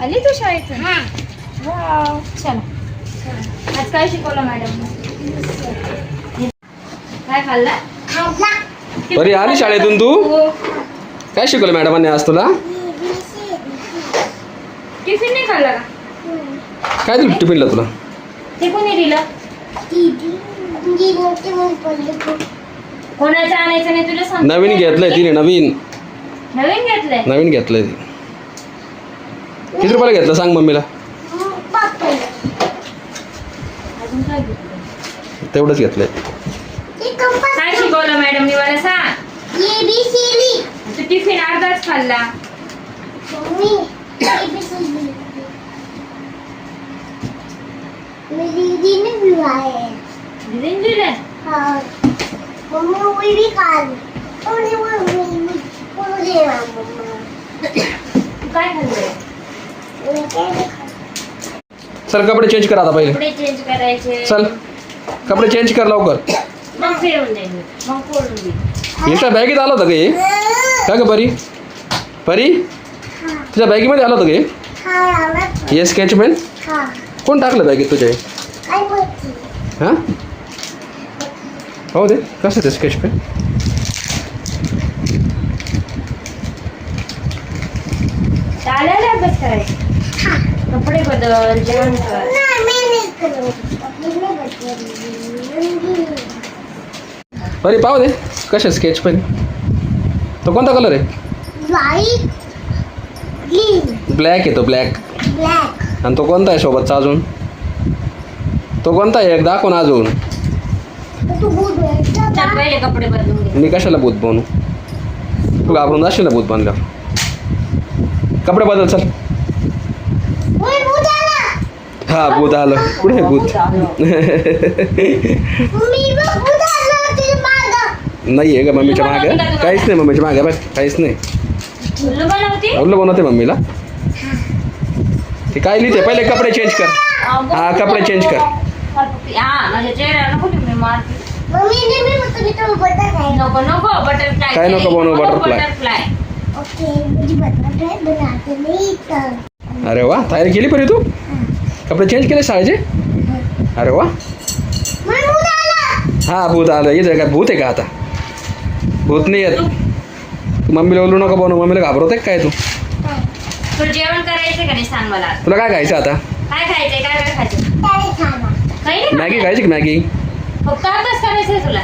आली तू शाळेतून? वाव, चला. आज काय शिकवलं मॅडम? काय खाल्लं? बरी आली शाळेतून तू? काय शिकवलं मॅडमांनी आज तुला? टिफिन नाही खाल्ला का? काय दिलं टिफिनला तुला? ते कोणी दिलं? कोणाचं आणायचं नाही तुला सांग. नवीन घेतलंय तिने, नवीन घेतलंय. नवीन घेतलंय. किती रुपयाला घेतलं सांग मम्मीला? अजून काय घेतलं? तेवढंच घेतलंय. काय शिकवलं मॅडमनी मला सांग? तू टिफिन अर्धाच खाल्ला. दीदीने दिलं? तू काय खाल्लंय? चल कपडे चेंज कर आता पहिले. कपडे चेंज करायचे. चल कपडे चेंज कर लवकर. मग फिरून दे मी. मग फोडून दे. तुझ्या बॅगेत आलं होतं का हे? काय ग परी? परी तुझ्या बॅगेमध्ये आलं होतं का हे स्केच पेन? कोण टाकलं बॅगेत तुझ्या? हां हो दे. कसं ते स्केच पेन? चालेल अभ्यास करायचा. कपडे बदल, जेवण कर. परी पाहू दे कशा स्केच पेन. तो कोणता कलर आहे? ब्लॅक आहे तो, ब्लॅक. आणि तो कोणता आहे सोबतचा अजून? तो कोणता आहे? एक दाखव ना अजून. चल पहिले कपडे बदलून घे. मी कशाला भूत बनू? तू घाबरून जाशील ना भूत बनल्यावर. कपडे बदल चल. हा भूत आलं. कुठे आहे भूत? नाही आहे का मम्मीच्या मागे? काहीच नाही मम्मीच्या मागे. बघ काहीच नाही. उल्लू बनवते मम्मीला. ते काय लिहिते? पहिले कपडे चेंज कर. हा कपडे चेंज कर. नको बटरफ्लाय. काय नको बनवू बटरफ्लाय? अरे वा तयारी केली परी तू? कपडे चेंज केले शाळेचे? अरे वा. हा भूत आलं. येत का? भूत आहे का आता? भूत नाही येत. मम्मीला बोलू नको बनवू. मम्मीला घाबरवते काय तू? तुला जेवण करायचं का नाही सांग मला. तुला काय खायचं आता? काय खायचंय? काय खायचं? काही नाही. मॅगी खायची की मॅगी? फक्त आताच करायचंय तुला.